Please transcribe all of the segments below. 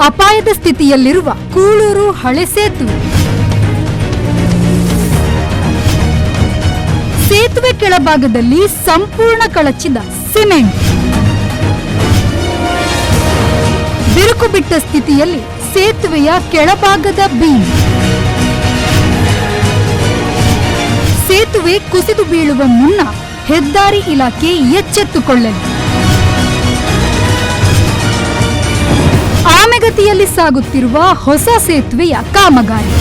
ಅಪಾಯದ ಸ್ಥಿತಿಯಲ್ಲಿರುವ ಕೂಳೂರು ಹಳೆ ಸೇತುವೆ. ಸೇತುವೆ ಕೆಳಭಾಗದಲ್ಲಿ ಸಂಪೂರ್ಣ ಕಳಚಿದ ಸಿಮೆಂಟ್. ಬಿರುಕು ಬಿಟ್ಟ ಸ್ಥಿತಿಯಲ್ಲಿ ಸೇತುವೆಯ ಕೆಳಭಾಗದ ಬೀಮ್. ಸೇತುವೆ ಕುಸಿದು ಬೀಳುವ ಮುನ್ನ ಹೆದ್ದಾರಿ ಇಲಾಖೆ ಎಚ್ಚೆತ್ತುಕೊಳ್ಳಲಿ. ಆಮೆಗತಿಯಲ್ಲಿ ಸಾಗುತ್ತಿರುವ ಹೊಸ ಸೇತುವೆಯ ಕಾಮಗಾರಿ.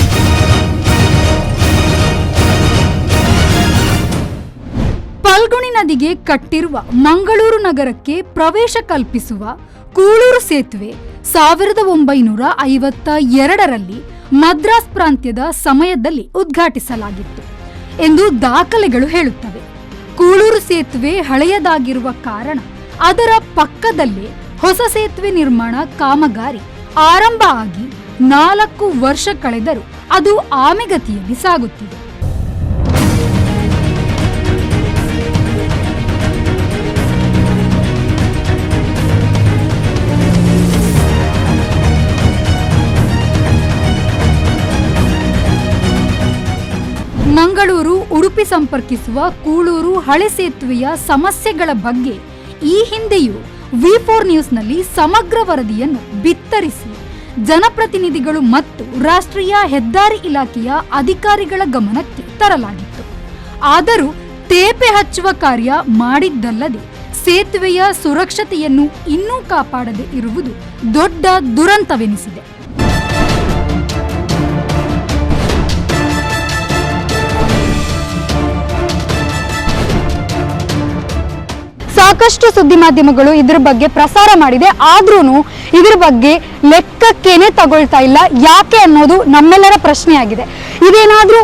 ಫಲ್ಗುಣಿ ನದಿಗೆ ಕಟ್ಟಿರುವ ಮಂಗಳೂರು ನಗರಕ್ಕೆ ಪ್ರವೇಶ ಕಲ್ಪಿಸುವ ಕೂಳೂರು ಸೇತುವೆ 1952ರಲ್ಲಿ ಮದ್ರಾಸ್ ಪ್ರಾಂತ್ಯದ ಸಮಯದಲ್ಲಿ ಉದ್ಘಾಟಿಸಲಾಗಿತ್ತು ಎಂದು ದಾಖಲೆಗಳು ಹೇಳುತ್ತವೆ. ಕೂಳೂರು ಸೇತುವೆ ಹಳೆಯದಾಗಿರುವ ಕಾರಣ ಅದರ ಪಕ್ಕದಲ್ಲೇ ಹೊಸ ಸೇತುವೆ ನಿರ್ಮಾಣ ಕಾಮಗಾರಿ ಆರಂಭ ಆಗಿ 4 ವರ್ಷ ಕಳೆದರೂ ಅದು ಆಮೆಗತಿಯಲ್ಲಿ ಸಾಗುತ್ತಿದೆ. ಮಂಗಳೂರು ಉಡುಪಿ ಸಂಪರ್ಕಿಸುವ ಕೂಳೂರು ಹಳೆ ಸೇತುವೆಯ ಸಮಸ್ಯೆಗಳ ಬಗ್ಗೆ ಈ ಹಿಂದೆಯೂ V4 ನ್ಯೂಸ್ನಲ್ಲಿ ಸಮಗ್ರ ವರದಿಯನ್ನು ಬಿತ್ತರಿಸಿ ಜನಪ್ರತಿನಿಧಿಗಳು ಮತ್ತು ರಾಷ್ಟ್ರೀಯ ಹೆದ್ದಾರಿ ಇಲಾಖೆಯ ಅಧಿಕಾರಿಗಳ ಗಮನಕ್ಕೆ ತರಲಾಗಿತ್ತು. ಆದರೂ ತೇಪೆ ಹಚ್ಚುವ ಕಾರ್ಯ ಮಾಡಿದ್ದಲ್ಲದೆ ಸೇತುವೆಯ ಸುರಕ್ಷತೆಯನ್ನು ಇನ್ನೂ ಕಾಪಾಡದೆ ಇರುವುದು ದೊಡ್ಡ ದುರಂತವೆನಿಸಿದೆ. ಸಾಕಷ್ಟು ಸುದ್ದಿ ಮಾಧ್ಯಮಗಳು ಇದ್ರ ಬಗ್ಗೆ ಪ್ರಸಾರ ಮಾಡಿದೆ, ಆದ್ರೂ ಇದ್ರ ಬಗ್ಗೆ ಲೆಕ್ಕಕ್ಕೇನೆ ತಗೊಳ್ತಾ ಇಲ್ಲ. ಯಾಕೆ ಅನ್ನೋದು ನಮ್ಮೆಲ್ಲರ ಪ್ರಶ್ನೆಯಾಗಿದೆ. ಇದೇನಾದ್ರೂ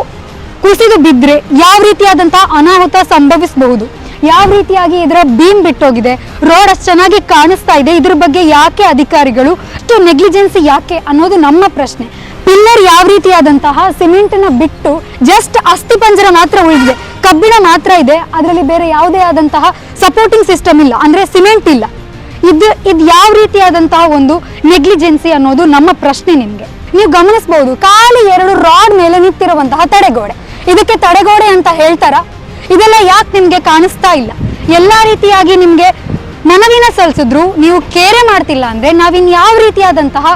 ಕುಸಿದು ಬಿದ್ದರೆ ಯಾವ ರೀತಿಯಾದಂತಹ ಅನಾಹುತ ಸಂಭವಿಸಬಹುದು, ಯಾವ ರೀತಿಯಾಗಿ ಇದರ ಬೀಮ್ ಬಿಟ್ಟೋಗಿದೆ, ರೋಡ್ ಅಷ್ಟು ಚೆನ್ನಾಗಿ ಕಾಣಿಸ್ತಾ ಇದೆ, ಇದ್ರ ಬಗ್ಗೆ ಯಾಕೆ ಅಧಿಕಾರಿಗಳು ಅಷ್ಟು ನೆಗ್ಲಿಜೆನ್ಸಿ ಯಾಕೆ ಅನ್ನೋದು ನಮ್ಮ ಪ್ರಶ್ನೆ. ಪಿಲ್ಲರ್ ಯಾವ ರೀತಿಯಾದಂತಹ ಸಿಮೆಂಟ್ನ ಬಿಟ್ಟು ಜಸ್ಟ್ ಅಸ್ಥಿಪಂಜರ ಮಾತ್ರ ಉಳಿದಿದೆ, ಕಬ್ಬಿಣ ಮಾತ್ರ ಇದೆ, ಅದರಲ್ಲಿ ಬೇರೆ ಯಾವುದೇ ಆದಂತಹ ಸಪೋರ್ಟಿಂಗ್ ಸಿಸ್ಟಮ್ ಇಲ್ಲ, ಅಂದ್ರೆ ಸಿಮೆಂಟ್ ಇಲ್ಲ. ಇದು ಯಾವ ರೀತಿಯಾದಂತಹ ಒಂದು ನೆಗ್ಲಿಜೆನ್ಸಿ ಅನ್ನೋದು ನಮ್ಮ ಪ್ರಶ್ನೆ. ನಿಮ್ಗೆ ನೀವು ಗಮನಿಸಬಹುದು, ಖಾಲಿ 2 ರಾಡ್ ಮೇಲೆ ನಿಂತಿರುವಂತಹ ತಡೆಗೋಡೆ, ಇದಕ್ಕೆ ತಡೆಗೋಡೆ ಅಂತ ಹೇಳ್ತಾರ? ಇದೆಲ್ಲ ಯಾಕೆ ನಿಮ್ಗೆ ಕಾಣಿಸ್ತಾ ಇಲ್ಲ? ಎಲ್ಲಾ ರೀತಿಯಾಗಿ ನಿಮ್ಗೆ ಮನವಿನ ಸಲ್ಲಿಸಿದ್ರು ನೀವು ಕೇರೆ ಮಾಡ್ತಿಲ್ಲ ಅಂದ್ರೆ ನಾವಿನ್ ಯಾವ ರೀತಿಯಾದಂತಹ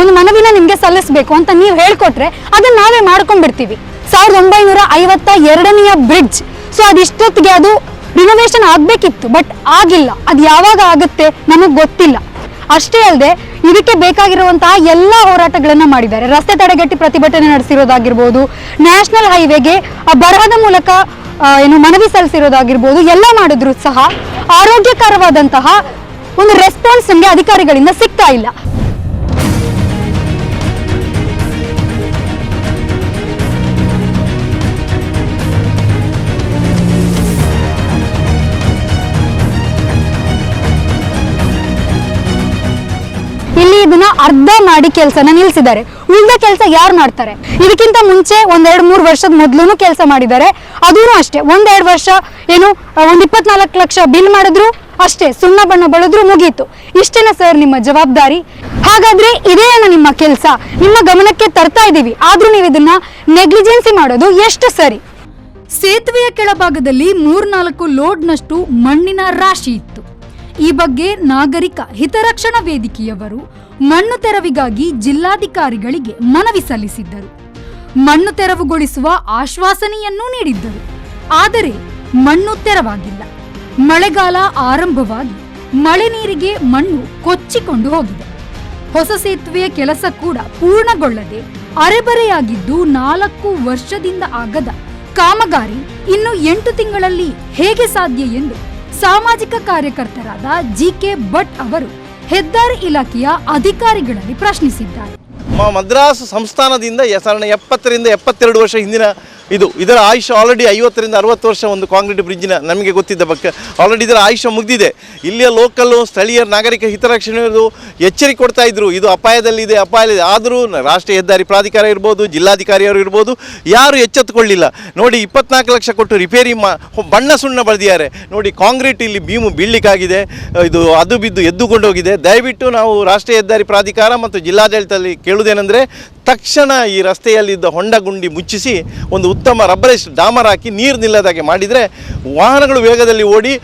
ಒಂದು ಮನವಿನ ನಿಮ್ಗೆ ಸಲ್ಲಿಸಬೇಕು ಅಂತ ನೀವು ಹೇಳ್ಕೊಟ್ರೆ ಅದನ್ನ ನಾವೇ ಮಾಡ್ಕೊಂಡ್ಬಿಡ್ತೀವಿ. 1952ನೇ ಬ್ರಿಡ್ಜ್, ಸೊ ಅದಿಷ್ಟೊತ್ತಿಗೆ ಅದು ರಿನೋವೇಷನ್ ಆಗ್ಬೇಕಿತ್ತು, ಬಟ್ ಆಗಿಲ್ಲ. ಅದು ಯಾವಾಗ ಆಗುತ್ತೆ ನಮಗ್ ಗೊತ್ತಿಲ್ಲ. ಅಷ್ಟೇ ಅಲ್ಲದೆ ಇದಕ್ಕೆ ಬೇಕಾಗಿರುವಂತಹ ಎಲ್ಲಾ ಹೋರಾಟಗಳನ್ನ ಮಾಡಿದ್ದಾರೆ. ರಸ್ತೆ ತಡೆಗಟ್ಟಿ ಪ್ರತಿಭಟನೆ ನಡೆಸಿರೋದಾಗಿರ್ಬೋದು, ನ್ಯಾಷನಲ್ ಹೈವೇಗೆ ಬರಹದ ಮೂಲಕ ಮನವಿ ಸಲ್ಲಿಸಿರೋದಾಗಿರ್ಬೋದು, ಎಲ್ಲ ಮಾಡಿದ್ರು ಸಹ ಆರೋಗ್ಯಕರವಾದಂತಹ ಒಂದು ರೆಸ್ಪಾನ್ಸ್ ನಮಗೆ ಅಧಿಕಾರಿಗಳಿಂದ ಸಿಗ್ತಾ ಇಲ್ಲ. ಇಲ್ಲಿ ಇದನ್ನ ಅರ್ಧ ಮಾಡಿ ಕೆಲಸನ ನಿಲ್ಸಿದ್ದಾರೆ. ಉಳಿದ ಕೆಲಸ ಯಾರು ಮಾಡ್ತಾರೆ? ಇದಕ್ಕಿಂತ ಮುಂಚೆ 1-2-3 ವರ್ಷದ ಮೊದಲು ಕೆಲಸ ಮಾಡಿದ್ದಾರೆ, ಅದೂ ಅಷ್ಟೇ 1-2 ವರ್ಷ ಒಂದು 24 ಲಕ್ಷ ಬಿಲ್ ಮಾಡಿದ್ರು ಅಷ್ಟೇ, ಸುಣ್ಣ ಬಣ್ಣ ಬಳಿದ್ರು ಮುಗೀತು. ಇಷ್ಟೇನಾ ಸರ್ ನಿಮ್ಮ ಜವಾಬ್ದಾರಿ? ಹಾಗಾದ್ರೆ ಇದೇನ ನಿಮ್ಮ ಕೆಲಸ? ನಿಮ್ಮ ಗಮನಕ್ಕೆ ತರ್ತಾ ಇದೀವಿ, ಆದ್ರೂ ನೀವು ಇದನ್ನ ನೆಗ್ಲಿಜೆನ್ಸಿ ಮಾಡೋದು ಎಷ್ಟು ಸರಿ? ಸೇತುವೆಯ ಕೆಳಭಾಗದಲ್ಲಿ 3-4 ಲೋಡ್ನಷ್ಟು ಮಣ್ಣಿನ ರಾಶಿ ಇತ್ತು. ಈ ಬಗ್ಗೆ ನಾಗರಿಕ ಹಿತರಕ್ಷಣಾ ವೇದಿಕೆಯವರು ಮಣ್ಣು ತೆರವಿಗಾಗಿ ಜಿಲ್ಲಾಧಿಕಾರಿಗಳಿಗೆ ಮನವಿ ಸಲ್ಲಿಸಿದ್ದರು. ಮಣ್ಣು ತೆರವುಗೊಳಿಸುವ ಆಶ್ವಾಸನೆಯನ್ನೂ ನೀಡಿದ್ದರು. ಆದರೆ ಮಣ್ಣು ತೆರವಾಗಿಲ್ಲ. ಮಳೆಗಾಲ ಆರಂಭವಾಗಿ ಮಳೆ ನೀರಿಗೆ ಮಣ್ಣು ಕೊಚ್ಚಿಕೊಂಡು ಹೋಗಿದೆ. ಹೊಸ ಸೇತುವೆಯ ಕೆಲಸ ಕೂಡ ಪೂರ್ಣಗೊಳ್ಳದೆ ಅರೆಬರೆಯಾಗಿದ್ದು 4 ವರ್ಷದಿಂದ ಆಗದ ಕಾಮಗಾರಿ ಇನ್ನು 8 ತಿಂಗಳಲ್ಲಿ ಹೇಗೆ ಸಾಧ್ಯ ಎಂದು ಸಾಮಾಜಿಕ ಕಾರ್ಯಕರ್ತರಾದ GK ಭಟ್ ಅವರು ಹೆದ್ದಾರಿ ಇಲಾಖೆಯ ಅಧಿಕಾರಿಗಳಲ್ಲಿ ಪ್ರಶ್ನಿಸಿದ್ದಾರೆ. ಮದ್ರಾಸ್ ಸಂಸ್ಥಾನದಿಂದ 70ರಿಂದ 72 ವರ್ಷ ಹಿಂದಿನ ಇದರ ಆಯುಷ್ಯ ಆಲ್ರೆಡಿ 50ರಿಂದ 60 ವರ್ಷ ಒಂದು ಕಾಂಕ್ರೀಟ್ ಬ್ರಿಡ್ಜಿನ ನಮಗೆ ಗೊತ್ತಿದ್ದ ಬಗ್ಗೆ ಆಲ್ರೆಡಿ ಇದರ ಆಯುಷ್ಯ ಮುಗಿದಿದೆ. ಇಲ್ಲಿಯ ಲೋಕಲ್ಲು ಸ್ಥಳೀಯ ನಾಗರಿಕ ಹಿತರಕ್ಷಣೆಯವರು ಎಚ್ಚರಿಕೆ ಕೊಡ್ತಾ ಇದ್ರು, ಇದು ಅಪಾಯದಲ್ಲಿದೆ. ಆದರೂ ರಾಷ್ಟ್ರೀಯ ಹೆದ್ದಾರಿ ಪ್ರಾಧಿಕಾರ ಇರ್ಬೋದು, ಜಿಲ್ಲಾಧಿಕಾರಿಯವರು ಇರ್ಬೋದು, ಯಾರು ಎಚ್ಚೆತ್ತುಕೊಳ್ಳಿಲ್ಲ. ನೋಡಿ 24 ಲಕ್ಷ ಕೊಟ್ಟು ರಿಪೇರಿ ಬಣ್ಣ ಸುಣ್ಣ ಬಳಿದಿದ್ದಾರೆ. ನೋಡಿ ಕಾಂಕ್ರೀಟ್ ಇಲ್ಲಿ ಬೀಮು ಬೀಳಲಿಕ್ಕಾಗಿದೆ, ಇದು ಅದು ಬಿದ್ದು ಎದ್ದುಕೊಂಡು ಹೋಗಿದೆ. ದಯವಿಟ್ಟು ನಾವು ರಾಷ್ಟ್ರೀಯ ಹೆದ್ದಾರಿ ಪ್ರಾಧಿಕಾರ ಮತ್ತು ಜಿಲ್ಲಾಡಳಿತದಲ್ಲಿ ಕೇಳುವುದೇನೆಂದರೆ, ತಕ್ಷಣ ಈ ರಸ್ತೆಯಲ್ಲಿದ್ದ ಹೊಂಡ ಗುಂಡಿ ಮುಚ್ಚಿಸಿ ಒಂದು ಉತ್ತಮ ರಬ್ಬರೇಶ್ ಡಾಮರ್ ಹಾಕಿ ನೀರು ನಿಲ್ಲದಾಗೆ ಮಾಡಿದರೆ ವಾಹನಗಳು ವೇಗದಲ್ಲಿ ಓಡಿ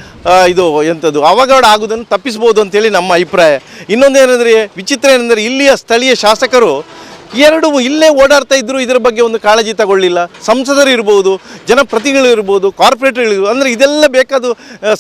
ಇದು ಎಂಥದ್ದು ಅವಘಡ ಆಗುವುದನ್ನು ತಪ್ಪಿಸ್ಬೋದು ಅಂತೇಳಿ ನಮ್ಮ ಅಭಿಪ್ರಾಯ. ಇನ್ನೊಂದೇನೆಂದರೆ, ವಿಚಿತ್ರ ಏನೆಂದರೆ, ಇಲ್ಲಿಯ ಸ್ಥಳೀಯ ಶಾಸಕರು ಇಲ್ಲೇ ಓಡಾಡ್ತಾ ಇದ್ದರು, ಇದರ ಬಗ್ಗೆ ಒಂದು ಕಾಳಜಿ ತಗೊಳ್ಳಿಲ್ಲ. ಸಂಸದರು ಇರ್ಬೋದು, ಜನಪ್ರತಿನಿಧಿಗಳು ಇರ್ಬೋದು, ಕಾರ್ಪೊರೇಟರ್ಗಳು, ಅಂದರೆ ಇದೆಲ್ಲ ಬೇಕಾದ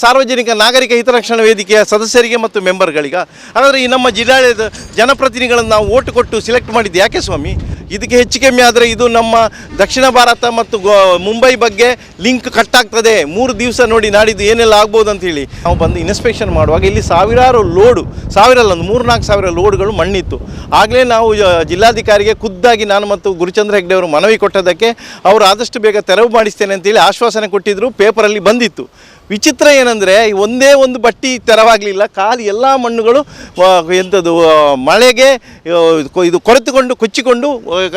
ಸಾರ್ವಜನಿಕ ನಾಗರಿಕ ಹಿತರಕ್ಷಣಾ ವೇದಿಕೆಯ ಸದಸ್ಯರಿಗೆ ಮತ್ತು ಮೆಂಬರ್ಗಳಿಗೆ. ಹಾಗಾದರೆ ಈ ನಮ್ಮ ಜಿಲ್ಲಾಡಳಿತ ಜನಪ್ರತಿನಿಧಿಗಳನ್ನು ನಾವು ಓಟ್ ಕೊಟ್ಟು ಸಿಲೆಕ್ಟ್ ಮಾಡಿದ್ದು ಯಾಕೆ ಸ್ವಾಮಿ? ಇದಕ್ಕೆ ಹೆಚ್ಚು ಕಮ್ಮಿ ಆದರೆ ಇದು ನಮ್ಮ ದಕ್ಷಿಣ ಭಾರತ ಮತ್ತು ಮುಂಬೈ ಬಗ್ಗೆ ಲಿಂಕ್ ಕಟ್ಟಾಗ್ತದೆ. 3 ದಿವಸ ನೋಡಿ ನಾಡಿದ್ದು ಏನೆಲ್ಲ ಆಗ್ಬೋದು ಅಂತೇಳಿ ನಾವು ಬಂದು ಇನ್ಸ್ಪೆಕ್ಷನ್ ಮಾಡುವಾಗ ಇಲ್ಲಿ ಸಾವಿರಾರು ಲೋಡು, ಸಾವಿರಲ್ಲ, 3-4 ಸಾವಿರ ಲೋಡ್ಗಳು ಮಣ್ಣಿತ್ತು. ಆಗಲೇ ನಾವು ಜಿಲ್ಲಾಧಿಕಾರಿಗೆ ಖುದ್ದಾಗಿ ನಾನು ಮತ್ತು ಗುರುಚಂದ್ರ ಹೆಗ್ಡೆ ಅವರು ಮನವಿ ಕೊಟ್ಟದಕ್ಕೆ ಅವರು ಆದಷ್ಟು ಬೇಗ ತೆರವು ಮಾಡಿಸ್ತೇನೆ ಅಂತೇಳಿ ಆಶ್ವಾಸನೆ ಕೊಟ್ಟಿದ್ದರು, ಪೇಪರಲ್ಲಿ ಬಂದಿತ್ತು. ವಿಚಿತ್ರ ಏನಂದರೆ, ಒಂದೇ ಒಂದು ಬಟ್ಟಿ ತೆರವಾಗಲಿಲ್ಲ, ಖಾಲಿ ಎಲ್ಲ ಮಣ್ಣುಗಳು ಎಂಥದ್ದು ಮಳೆಗೆ ಇದು ಕೊರೆತುಕೊಂಡು ಕೊಚ್ಚಿಕೊಂಡು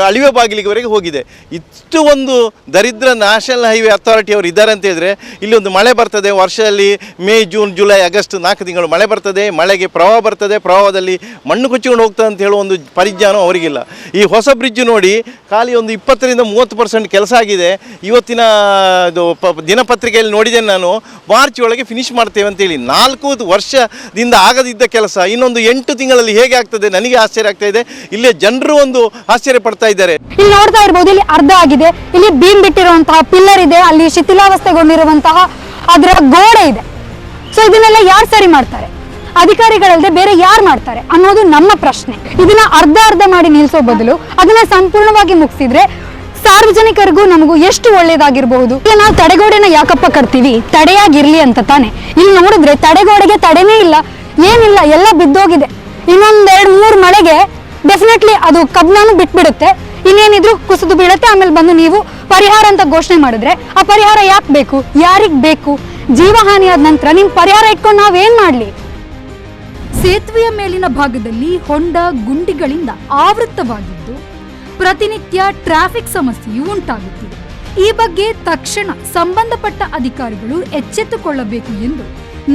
ಅಳಿವೆ ಬಾಗಿಲಿಗೆವರೆಗೆ ಹೋಗಿದೆ. ಇಷ್ಟು ಒಂದು ದರಿದ್ರ ನ್ಯಾಷನಲ್ ಹೈವೇ ಅಥಾರಿಟಿಯವರು ಇದ್ದಾರೆ ಅಂತ ಹೇಳಿದ್ರೆ, ಇಲ್ಲಿ ಒಂದು ಮಳೆ ಬರ್ತದೆ ವರ್ಷದಲ್ಲಿ, ಮೇ, ಜೂನ್, ಜುಲೈ, ಆಗಸ್ಟ್ 4 ತಿಂಗಳು ಮಳೆ ಬರ್ತದೆ, ಮಳೆಗೆ ಪ್ರವಾಹ ಬರ್ತದೆ, ಪ್ರವಾಹದಲ್ಲಿ ಮಣ್ಣು ಕೊಚ್ಚಿಕೊಂಡು ಹೋಗ್ತದೆ ಅಂತ ಹೇಳೋ ಒಂದು ಪರಿಜ್ಞಾನ ಅವರಿಗಿಲ್ಲ. ಈ ಹೊಸ ಬ್ರಿಡ್ಜ್ ನೋಡಿ ಖಾಲಿ ಒಂದು 20ರಿಂದ 30% ಕೆಲಸ ಆಗಿದೆ. ಇವತ್ತಿನ ಇದು ದಿನಪತ್ರಿಕೆಯಲ್ಲಿ ನೋಡಿದ್ದೇನೆ ನಾನು, ಮಾರ್ಚ್ ಒಳಗೆ ಫಿನಿಶ್ ಮಾಡ್ತೇವೆ ಅಂತೇಳಿ. 4 ವರ್ಷದಿಂದ ಆಗದಿದ್ದ ಕೆಲಸ ಇನ್ನೊಂದು 8 ತಿಂಗಳಲ್ಲಿ ಹೇಗೆ ಆಗ್ತದೆ? ನನಗೆ ಆಶ್ಚರ್ಯ ಆಗ್ತಾ ಇದೆ, ಇಲ್ಲೇ ಜನರು ಒಂದು ಆಶ್ಚರ್ಯ ಪಡ್ತಾ ಇದ್ದಾರೆ. ಇಲ್ಲಿ ನೋಡ್ತಾ ಇರಬಹುದು, ಇಲ್ಲಿ ಅರ್ಧ ಆಗಿದೆ, ಇಲ್ಲಿ ಬೀಮ್ ಬಿಟ್ಟಿರುವಂತಹ ಪಿಲ್ಲರ್ ಇದೆ, ಅಲ್ಲಿ ಶಿಥಿಲಾವಸ್ಥೆಗೊಂಡಿರುವಂತಹ ಅದರ ಗೋಡೆ ಇದೆ. ಸೊ ಇದನ್ನೆಲ್ಲ ಯಾರು ಸರಿ ಮಾಡ್ತಾರೆ? ಅಧಿಕಾರಿಗಳಲ್ಲದೆ ಬೇರೆ ಯಾರು ಮಾಡ್ತಾರೆ ಅನ್ನೋದು ನಮ್ಮ ಪ್ರಶ್ನೆ. ಇದನ್ನ ಅರ್ಧ ಮಾಡಿ ನಿಲ್ಲಿಸೋ ಬದಲು ಅದನ್ನ ಸಂಪೂರ್ಣವಾಗಿ ಮುಗಿಸಿದ್ರೆ ಸಾರ್ವಜನಿಕರಿಗೂ ನಮಗೂ ಎಷ್ಟು ಒಳ್ಳೇದಾಗಿರಬಹುದು. ಈಗ ನಾವು ತಡೆಗೋಡೆನ ಯಾಕಪ್ಪ ಕಟ್ತೀವಿ? ತಡೆಯಾಗಿರ್ಲಿ ಅಂತ ತಾನೆ. ಇಲ್ಲಿ ನೋಡಿದ್ರೆ ತಡೆಗೋಡೆಗೆ ತಡೆನೇ ಇಲ್ಲ, ಏನಿಲ್ಲ, ಎಲ್ಲ ಬಿದ್ದೋಗಿದೆ. ಇನ್ನೊಂದ್ 2-3 ಮಳೆಗೆ ಡೆಫಿನೆಟ್ಲಿ ಅದು ಕಬ್ನಾನು ಬಿಟ್ಬಿಡುತ್ತೆ, ಇನ್ನೇನಿದ್ರು ಕುಸಿದು ಬೀಳುತ್ತೆ. ಆಮೇಲೆ ಬಂದು ನೀವು ಪರಿಹಾರ ಅಂತ ಘೋಷಣೆ ಮಾಡಿದ್ರೆ ಆ ಪರಿಹಾರ ಯಾಕೆ ಬೇಕು? ಯಾರಿಗ್ ಬೇಕು? ಜೀವಹಾನಿ ಆದ ನಂತರ ನಿಮ್ ಪರಿಹಾರ ಇಟ್ಕೊಂಡು ನಾವೇನ್ ಮಾಡ್ಲಿ? ಸೇತುವೆಯ ಮೇಲಿನ ಭಾಗದಲ್ಲಿ ಹೊಂಡ ಗುಂಡಿಗಳಿಂದ ಆವೃತವಾಗಿದ್ದು ಪ್ರತಿನಿತ್ಯ ಟ್ರಾಫಿಕ್ ಸಮಸ್ಯೆಯೂ ಉಂಟಾಗುತ್ತಿದೆ. ಈ ಬಗ್ಗೆ ತಕ್ಷಣ ಸಂಬಂಧಪಟ್ಟ ಅಧಿಕಾರಿಗಳು ಎಚ್ಚೆತ್ತುಕೊಳ್ಳಬೇಕು ಎಂದು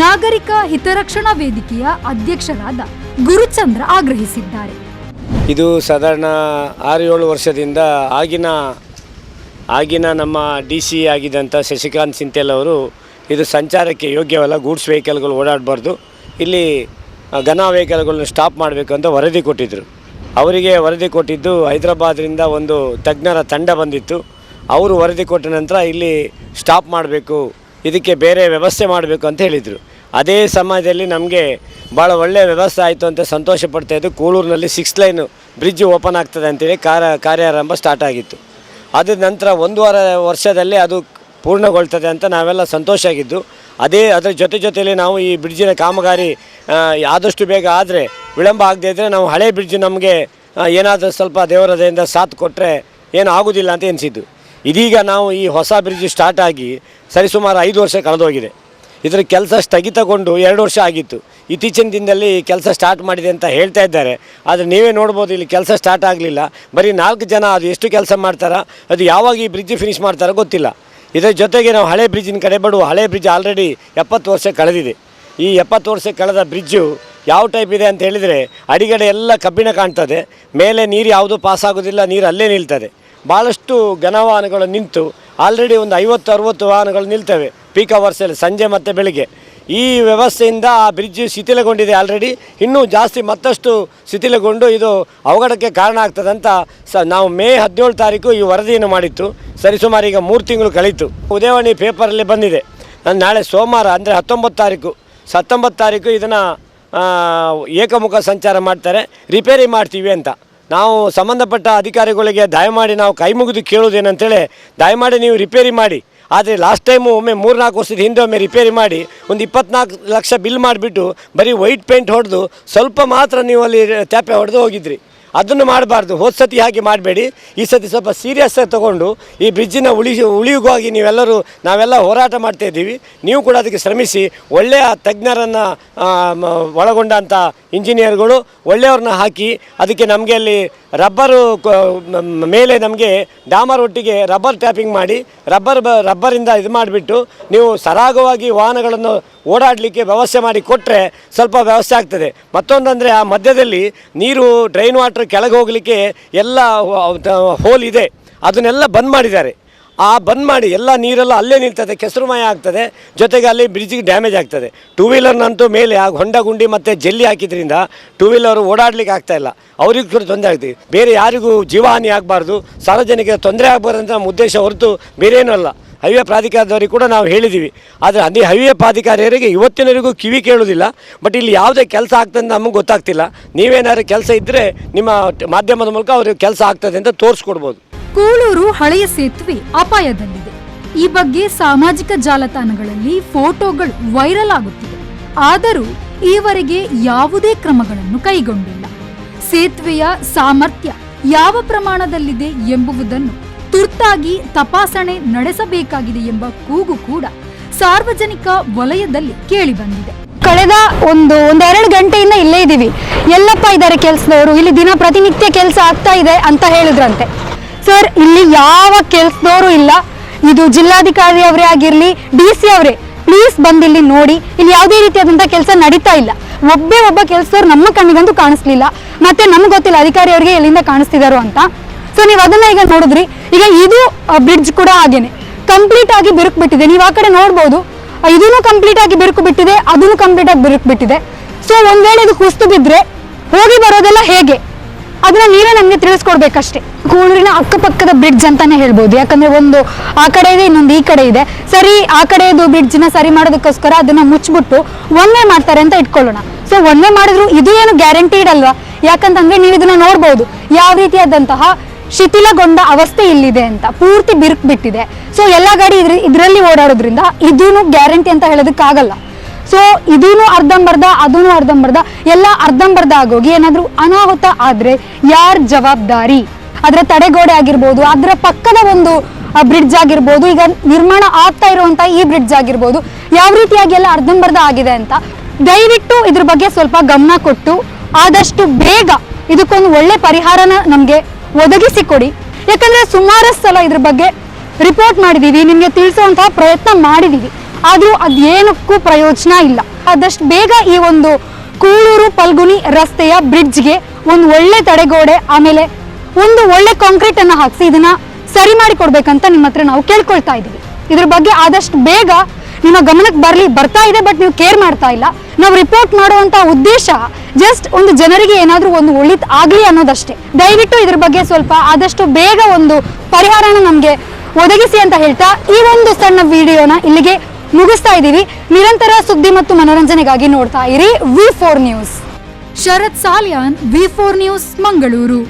ನಾಗರಿಕ ಹಿತರಕ್ಷಣಾ ವೇದಿಕೆಯ ಅಧ್ಯಕ್ಷರಾದ ಗುರುಚಂದ್ರ ಆಗ್ರಹಿಸಿದ್ದಾರೆ. ಇದು ಸಾಧಾರಣ 6-7 ವರ್ಷದಿಂದ ಆಗಿನ ನಮ್ಮ DC ಆಗಿದ್ದಂಥ ಶಶಿಕಾಂತ್ ಸಿಂಥೆಲ್ ಅವರು ಇದು ಸಂಚಾರಕ್ಕೆ ಯೋಗ್ಯವಲ್ಲ, ಗೂಡ್ಸ್ ವೆಹಿಕಲ್ಗಳು ಓಡಾಡಬಾರ್ದು, ಇಲ್ಲಿ ಘನ ವೆಹಿಕಲ್ಗಳನ್ನ ಸ್ಟಾಪ್ ಮಾಡಬೇಕು ಅಂತ ವರದಿ ಕೊಟ್ಟಿದ್ದರು. ಅವರಿಗೆ ವರದಿ ಕೊಟ್ಟಿದ್ದು ಹೈದರಾಬಾದ್ರಿಂದ ಒಂದು ತಜ್ಞರ ತಂಡ ಬಂದಿತ್ತು. ಅವರು ವರದಿ ಕೊಟ್ಟ ನಂತರ ಇಲ್ಲಿ ಸ್ಟಾಪ್ ಮಾಡಬೇಕು, ಇದಕ್ಕೆ ಬೇರೆ ವ್ಯವಸ್ಥೆ ಮಾಡಬೇಕು ಅಂತ ಹೇಳಿದರು. ಅದೇ ಸಮಯದಲ್ಲಿ ನಮಗೆ ಭಾಳ ಒಳ್ಳೆಯ ವ್ಯವಸ್ಥೆ ಆಯಿತು ಅಂತ ಸಂತೋಷ ಪಡ್ತಾಯಿದ್ದು. ಕೂಳೂರಿನಲ್ಲಿ 6 ಲೈನ್ ಬ್ರಿಡ್ಜ್ ಓಪನ್ ಆಗ್ತದೆ ಅಂತೇಳಿ ಕಾರ್ಯಾರಂಭ ಸ್ಟಾರ್ಟ್ ಆಗಿತ್ತು. ಅದ ನಂತರ 1 ವರ್ಷದಲ್ಲಿ ಅದು ಪೂರ್ಣಗೊಳ್ತದೆ ಅಂತ ನಾವೆಲ್ಲ ಸಂತೋಷ ಆಗಿದ್ದು. ಅದರ ಜೊತೆಯಲ್ಲಿ ನಾವು ಈ ಬ್ರಿಡ್ಜಿನ ಕಾಮಗಾರಿ ಆದಷ್ಟು ಬೇಗ ಆದರೆ, ವಿಳಂಬ ಆಗದೇ ಇದ್ದರೆ ನಾವು ಹಳೆ ಬ್ರಿಡ್ಜ್ ನಮಗೆ ಏನಾದರೂ ಸ್ವಲ್ಪ ದೇವರದೆಯಿಂದ ಸಾಥ್ ಕೊಟ್ಟರೆ ಏನು ಆಗೋದಿಲ್ಲ ಅಂತ ಎನಿಸಿದ್ದು. ಇದೀಗ ನಾವು ಈ ಹೊಸ ಬ್ರಿಡ್ಜ್ ಸ್ಟಾರ್ಟ್ ಆಗಿ ಸರಿಸುಮಾರು 5 ವರ್ಷ ಕಳೆದೋಗಿದೆ. ಇದರ ಕೆಲಸ ಸ್ಥಗಿತಗೊಂಡು 2 ವರ್ಷ ಆಗಿತ್ತು. ಇತ್ತೀಚಿನ ದಿನದಲ್ಲಿ ಕೆಲಸ ಸ್ಟಾರ್ಟ್ ಮಾಡಿದೆ ಅಂತ ಹೇಳ್ತಾ ಇದ್ದಾರೆ. ಆದರೆ ನೀವೇ ನೋಡ್ಬೋದು, ಇಲ್ಲಿ ಕೆಲಸ ಸ್ಟಾರ್ಟ್ ಆಗಲಿಲ್ಲ. ಬರೀ 4 ಜನ ಅದು ಎಷ್ಟು ಕೆಲಸ ಮಾಡ್ತಾರೋ, ಅದು ಯಾವಾಗ ಈ ಬ್ರಿಡ್ಜ್ ಫಿನಿಷ್ ಮಾಡ್ತಾರೋ ಗೊತ್ತಿಲ್ಲ. ಇದರ ಜೊತೆಗೆ ನಾವು ಹಳೆ ಬ್ರಿಡ್ಜಿನ ಕಡೆ ಬಡುವ. ಹಳೆ ಬ್ರಿಡ್ಜ್ ಆಲ್ರೆಡಿ 70 ವರ್ಷ ಕಳೆದಿದೆ. ಈ 70 ವರ್ಷ ಕಳೆದ ಬ್ರಿಡ್ಜು ಯಾವ ಟೈಪ್ ಇದೆ ಅಂತ ಹೇಳಿದರೆ, ಅಡಿಗಡೆ ಎಲ್ಲ ಕಬ್ಬಿಣ ಕಾಣ್ತದೆ, ಮೇಲೆ ನೀರು ಯಾವುದೂ ಪಾಸ್ ಆಗೋದಿಲ್ಲ, ನೀರು ಅಲ್ಲೇ ನಿಲ್ತದೆ. ಭಾಳಷ್ಟು ಘನವಾಹನಗಳು ನಿಂತು ಆಲ್ರೆಡಿ ಒಂದು 50-60 ವಾಹನಗಳು ನಿಲ್ತವೆ ಪೀಕ್ ಅವರ್ಸಲ್ಲಿ, ಸಂಜೆ ಮತ್ತು ಬೆಳಿಗ್ಗೆ. ಈ ವ್ಯವಸ್ಥೆಯಿಂದ ಆ ಬ್ರಿಡ್ಜ್ ಶಿಥಿಲಗೊಂಡಿದೆ ಆಲ್ರೆಡಿ. ಇನ್ನೂ ಜಾಸ್ತಿ ಮತ್ತಷ್ಟು ಶಿಥಿಲಗೊಂಡು ಇದು ಅವಘಡಕ್ಕೆ ಕಾರಣ ಆಗ್ತದಂತ ನಾವು ಮೇ 17 ತಾರೀಕು ಈ ವರದಿಯನ್ನು ಮಾಡಿತ್ತು. ಸರಿಸುಮಾರು ಈಗ 3 ತಿಂಗಳು ಕಳೀತು. ಉದಯವಾಣಿ ಪೇಪರಲ್ಲಿ ಬಂದಿದೆ, ನಾನು ನಾಳೆ ಸೋಮವಾರ ಅಂದರೆ 19 ತಾರೀಕು ಇದನ್ನು ಏಕಮುಖ ಸಂಚಾರ ಮಾಡ್ತಾರೆ, ರಿಪೇರಿ ಮಾಡ್ತೀವಿ ಅಂತ. ನಾವು ಸಂಬಂಧಪಟ್ಟ ಅಧಿಕಾರಿಗಳಿಗೆ ದಯಮಾಡಿ ನಾವು ಕೈ ಮುಗಿದು ಕೇಳೋದೇನಂತೇಳಿ, ದಯಮಾಡಿ ನೀವು ರಿಪೇರಿ ಮಾಡಿ. ಆದರೆ ಲಾಸ್ಟ್ ಟೈಮು ಒಮ್ಮೆ 3-4 ವರ್ಷದ ಹಿಂದೆ ಒಮ್ಮೆ ರಿಪೇರಿ ಮಾಡಿ ಒಂದು 24 ಲಕ್ಷ ಬಿಲ್ ಮಾಡಿಬಿಟ್ಟು ಬರೀ ವೈಟ್ ಪೇಂಟ್ ಹೊಡೆದು ಸ್ವಲ್ಪ ಮಾತ್ರ ನೀವು ಅಲ್ಲಿ ತ್ಯಾಪೆ ಹೊಡೆದು ಹೋಗಿದ್ರಿ. ಅದನ್ನು ಮಾಡಬಾರ್ದು. ಹೋದ ಸತಿ ಹಾಗೆ ಮಾಡಬೇಡಿ, ಈ ಸತಿ ಸ್ವಲ್ಪ ಸೀರಿಯಸ್ ಆಗಿ ತಗೊಂಡು ಈ ಬ್ರಿಡ್ಜಿನ ಉಳಿಯುಗಾಗಿ ನಾವೆಲ್ಲ ಹೋರಾಟ ಮಾಡ್ತಾ ಇದ್ದೀವಿ. ನೀವು ಕೂಡ ಅದಕ್ಕೆ ಶ್ರಮಿಸಿ, ಒಳ್ಳೆಯ ತಜ್ಞರನ್ನು ಒಳಗೊಂಡಂಥ ಇಂಜಿನಿಯರ್ಗಳು ಒಳ್ಳೆಯವ್ರನ್ನ ಹಾಕಿ ಅದಕ್ಕೆ ನಮಗೆ ಅಲ್ಲಿ ರಬ್ಬರು ಮೇಲೆ ನಮಗೆ ಡಾಮರ್ ಒಟ್ಟಿಗೆ ರಬ್ಬರ್ ಟ್ಯಾಪಿಂಗ್ ಮಾಡಿ ರಬ್ಬರಿಂದ ಇದು ಮಾಡಿಬಿಟ್ಟು ನೀವು ಸರಾಗವಾಗಿ ವಾಹನಗಳನ್ನು ಓಡಾಡಲಿಕ್ಕೆ ವ್ಯವಸ್ಥೆ ಮಾಡಿ ಕೊಟ್ಟರೆ ಸ್ವಲ್ಪ ವ್ಯವಸ್ಥೆ ಆಗ್ತದೆ. ಮತ್ತೊಂದಂದರೆ ಆ ಮಧ್ಯದಲ್ಲಿ ನೀರು ಡ್ರೈನ್ ವಾಟರ್ ಕೆಳಗೆ ಹೋಗಲಿಕ್ಕೆ ಎಲ್ಲ ಹೋಲ್ ಇದೆ, ಅದನ್ನೆಲ್ಲ ಬಂದ್ ಮಾಡಿದ್ದಾರೆ. ಆ ಬಂದ್ ಮಾಡಿ ಎಲ್ಲ ನೀರೆಲ್ಲ ಅಲ್ಲೇ ನಿಲ್ತದೆ, ಕೆಸರುಮಯ ಆಗ್ತದೆ, ಜೊತೆಗೆ ಅಲ್ಲಿ ಬ್ರಿಡ್ಜಿಗೆ ಡ್ಯಾಮೇಜ್ ಆಗ್ತದೆ. ಟೂ ವೀಲರ್ನಂತೂ ಮೇಲೆ ಆ ಹೊಂಡ ಗುಂಡಿ ಮತ್ತು ಜಲ್ಲಿ ಹಾಕಿದ್ರಿಂದ ಟೂ ವೀಲರು ಓಡಾಡಲಿಕ್ಕೆ ಆಗ್ತಾಯಿಲ್ಲ, ಅವ್ರಿಗೆ ಕೂಡ ತೊಂದರೆ ಆಗ್ತದೆ. ಬೇರೆ ಯಾರಿಗೂ ಜೀವಹಾನಿ ಆಗಬಾರ್ದು, ಸಾರ್ವಜನಿಕರ ತೊಂದರೆ ಆಗಬಾರ್ದು ಅಂತ ನಮ್ಮ ಉದ್ದೇಶ ಹೊರತು ಬೇರೇನೂ ಅಲ್ಲ. ಹೈವೇ ಪ್ರಾಧಿಕಾರದವರಿಗೆ ಕೂಡ ನಾವು ಹೇಳಿದ್ದೀವಿ, ಆದರೆ ಅದೇ ಹೈವೇ ಪ್ರಾಧಿಕಾರಿಯರಿಗೆ ಇವತ್ತಿನವರೆಗೂ ಕಿವಿ ಕೇಳೋದಿಲ್ಲ. ಬಟ್ ಇಲ್ಲಿ ಯಾವುದೇ ಕೆಲಸ ಆಗ್ತದೆ ನಮಗೆ ಗೊತ್ತಾಗ್ತಿಲ್ಲ. ನೀವೇನಾದ್ರು ಕೆಲಸ ಇದ್ದರೆ ನಿಮ್ಮ ಮಾಧ್ಯಮದ ಮೂಲಕ ಅವ್ರಿಗೆ ಕೆಲಸ ಆಗ್ತದೆ ಅಂತ ತೋರಿಸ್ಕೊಡ್ಬೋದು. ಕೂಳೂರು ಹಳೆಯ ಸೇತುವೆ ಅಪಾಯದಲ್ಲಿದೆ. ಈ ಬಗ್ಗೆ ಸಾಮಾಜಿಕ ಜಾಲತಾಣಗಳಲ್ಲಿ ಫೋಟೋಗಳು ವೈರಲ್ ಆಗುತ್ತಿದೆ. ಆದರೂ ಈವರೆಗೆ ಯಾವುದೇ ಕ್ರಮಗಳನ್ನು ಕೈಗೊಂಡಿಲ್ಲ. ಸೇತುವೆಯ ಸಾಮರ್ಥ್ಯ ಯಾವ ಪ್ರಮಾಣದಲ್ಲಿದೆ ಎಂಬುದನ್ನು ತುರ್ತಾಗಿ ತಪಾಸಣೆ ನಡೆಸಬೇಕಾಗಿದೆ ಎಂಬ ಕೂಗು ಕೂಡ ಸಾರ್ವಜನಿಕ ವಲಯದಲ್ಲಿ ಕೇಳಿಬಂದಿದೆ. ಕಳೆದ ಒಂದೆರಡು ಗಂಟೆಯಿಂದ ಇಲ್ಲೇ ಇದ್ದೀವಿ. ಎಲ್ಲಪ್ಪ ಇದ್ದಾರೆ ಕೆಲಸದವರು, ಇಲ್ಲಿ ದಿನ ಪ್ರತಿನಿತ್ಯ ಕೆಲಸ ಆಗ್ತಾ ಇದೆ ಅಂತ ಹೇಳಿದ್ರಂತೆ. ಸರ್, ಇಲ್ಲಿ ಯಾವ ಕೆಲಸದವರು ಇಲ್ಲ. ಇದು ಜಿಲ್ಲಾಧಿಕಾರಿ ಅವರೇ ಆಗಿರಲಿ, DC ಅವರೇ, ಪ್ಲೀಸ್ ಬಂದು ಇಲ್ಲಿ ನೋಡಿ. ಇಲ್ಲಿ ಯಾವುದೇ ರೀತಿಯಾದಂಥ ಕೆಲಸ ನಡೀತಾ ಇಲ್ಲ. ಒಬ್ಬ ಕೆಲಸದವ್ರು ನಮ್ಮ ಕಣ್ಣಿಗಂತೂ ಕಾಣಿಸ್ಲಿಲ್ಲ. ಮತ್ತೆ ನಮ್ಗೆ ಗೊತ್ತಿಲ್ಲ ಅಧಿಕಾರಿ ಅವರಿಗೆ ಎಲ್ಲಿಂದ ಕಾಣಿಸ್ತಿದಾರೋ ಅಂತ. ಸೊ ನೀವು ಅದನ್ನ ಈಗ ನೋಡಿದ್ರಿ. ಈಗ ಇದು ಬ್ರಿಡ್ಜ್ ಕೂಡ ಹಾಗೇನೆ ಕಂಪ್ಲೀಟ್ ಆಗಿ ಬಿರುಕು ಬಿಟ್ಟಿದೆ. ನೀವು ಆ ಕಡೆ ನೋಡ್ಬೋದು, ಇದನ್ನು ಕಂಪ್ಲೀಟ್ ಆಗಿ ಬಿರುಕು ಬಿಟ್ಟಿದೆ, ಅದನ್ನು ಕಂಪ್ಲೀಟ್ ಆಗಿ ಬಿರುಕು ಬಿಟ್ಟಿದೆ. ಸೊ ಒಂದ್ ವೇಳೆ ಇದು ಕುಸಿದು ಬಿದ್ರೆ ಹೋಗಿ ಬರೋದೆಲ್ಲ ಹೇಗೆ, ಅದನ್ನ ನೀವೇ ನಮ್ಗೆ ತಿಳಿಸ್ಕೊಡ್ಬೇಕಷ್ಟೇ. ಕೂಳೂರಿನ ಅಕ್ಕಪಕ್ಕದ ಬ್ರಿಡ್ಜ್ ಅಂತಾನೆ ಹೇಳ್ಬೋದು. ಯಾಕಂದ್ರೆ ಒಂದು ಆ ಕಡೆ ಇದೆ, ಇನ್ನೊಂದು ಈ ಕಡೆ ಇದೆ. ಸರಿ, ಆ ಕಡೆದು ಬ್ರಿಡ್ಜ್ನ ಸರಿ ಮಾಡೋದಕ್ಕೋಸ್ಕರ ಅದನ್ನ ಮುಚ್ಚಿಬಿಟ್ಟು ಒನ್ ವೇ ಮಾಡ್ತಾರೆ ಅಂತ ಇಟ್ಕೊಳ್ಳೋಣ. ಸೊ ಒನ್ ವೇ ಮಾಡಿದ್ರು ಇದು ಏನು ಗ್ಯಾರಂಟಿಡ್ ಅಲ್ವಾ? ಯಾಕಂತಂದ್ರೆ ನೀವು ಇದನ್ನ ನೋಡ್ಬೋದು ಯಾವ ರೀತಿಯಾದಂತಹ ಶಿಥಿಲಗೊಂಡ ಅವಸ್ಥೆ ಇಲ್ಲಿದೆ ಅಂತ. ಪೂರ್ತಿ ಬಿರುಕು ಬಿಟ್ಟಿದೆ. ಸೊ ಎಲ್ಲ ಗಾಡಿ ಇದರಲ್ಲಿ ಓಡಾಡೋದ್ರಿಂದ ಇದೂನು ಗ್ಯಾರಂಟಿ ಅಂತ ಹೇಳೋದಕ್ಕಾಗಲ್ಲ. ಸೊ ಇದೂನು ಅರ್ಧಂಬರ್ಧ, ಅದೂನು ಅರ್ಧಂಬರ್ಧ, ಎಲ್ಲ ಅರ್ಧಂಬರ್ಧ ಆಗೋಗಿ ಏನಾದ್ರೂ ಅನಾಹುತ ಆದ್ರೆ ಯಾರ್ ಜವಾಬ್ದಾರಿ? ಅದರ ತಡೆಗೋಡೆ ಆಗಿರ್ಬೋದು, ಅದರ ಪಕ್ಕದ ಒಂದು ಬ್ರಿಡ್ಜ್ ಆಗಿರ್ಬೋದು, ಈಗ ನಿರ್ಮಾಣ ಆಗ್ತಾ ಇರುವಂತ ಈ ಬ್ರಿಡ್ಜ್ ಆಗಿರ್ಬೋದು, ಯಾವ ರೀತಿಯಾಗಿ ಎಲ್ಲ ಅರ್ಧಂಬರ್ಧ ಆಗಿದೆ ಅಂತ ದಯವಿಟ್ಟು ಇದ್ರ ಬಗ್ಗೆ ಸ್ವಲ್ಪ ಗಮನ ಕೊಟ್ಟು ಆದಷ್ಟು ಬೇಗ ಇದಕ್ಕೊಂದು ಒಳ್ಳೆ ಪರಿಹಾರನ ನಮ್ಗೆ ಒದಗಿಸಿಕೊಡಿ. ಯಾಕಂದ್ರೆ ಸುಮಾರು ಸಲ ಇದ್ರ ಬಗ್ಗೆ ರಿಪೋರ್ಟ್ ಮಾಡಿದೀವಿ, ನಿಮ್ಗೆ ತಿಳಿಸುವಂತಹ ಪ್ರಯತ್ನ ಮಾಡಿದೀವಿ, ಆದ್ರೂ ಅದೇನಕ್ಕೂ ಪ್ರಯೋಜನ ಇಲ್ಲ. ಆದಷ್ಟು ಬೇಗ ಈ ಒಂದು ಕೂಳೂರು ಪಲ್ಗುನಿ ರಸ್ತೆಯ ಬ್ರಿಡ್ಜ್ಗೆ ಒಂದು ಒಳ್ಳೆ ತಡೆಗೋಡೆ, ಆಮೇಲೆ ಒಂದು ಒಳ್ಳೆ ಕಾಂಕ್ರೀಟ್ ಅನ್ನ ಹಾಕಿಸಿ ಇದನ್ನ ಸರಿ ಮಾಡಿ ಕೊಡ್ಬೇಕಂತ ನಿಮ್ಮ ಹತ್ರ ನಾವು ಕೇಳ್ಕೊಳ್ತಾ ಇದೀವಿ. ಇದ್ರ ಬಗ್ಗೆ ಆದಷ್ಟು ಬೇಗ ನಿಮ್ಮ ಗಮನಕ್ಕೆ ಬರ್ತಾ ಇದೆ, ಬಟ್ ನೀವು ಕೇರ್ ಮಾಡ್ತಾ ಇಲ್ಲ. ನಾವು ರಿಪೋರ್ಟ್ ಮಾಡುವಂತ ಉದ್ದೇಶ ಜಸ್ಟ್ ಒಂದು ಜನರಿಗೆ ಏನಾದ್ರೂ ಒಂದು ಒಳಿತು ಆಗ್ಲಿ ಅನ್ನೋದಷ್ಟೇ. ದಯವಿಟ್ಟು ಇದ್ರ ಬಗ್ಗೆ ಸ್ವಲ್ಪ ಆದಷ್ಟು ಬೇಗ ಒಂದು ಪರಿಹಾರನ ನಮ್ಗೆ ಒದಗಿಸಿ ಅಂತ ಹೇಳ್ತಾ ಈ ಒಂದು ಸಣ್ಣ ವಿಡಿಯೋನ ಇಲ್ಲಿಗೆ ಮುಗಿಸ್ತಾ ಇದ್ದೀವಿ. ನಿರಂತರ ಸುದ್ದಿ ಮತ್ತು ಮನೋರಂಜನೆಗಾಗಿ ನೋಡ್ತಾ ಇರಿ V4 ನ್ಯೂಸ್. ಶರತ್ ಸಾಲ್ಯಾನ್, V4 ನ್ಯೂಸ್, ಮಂಗಳೂರು.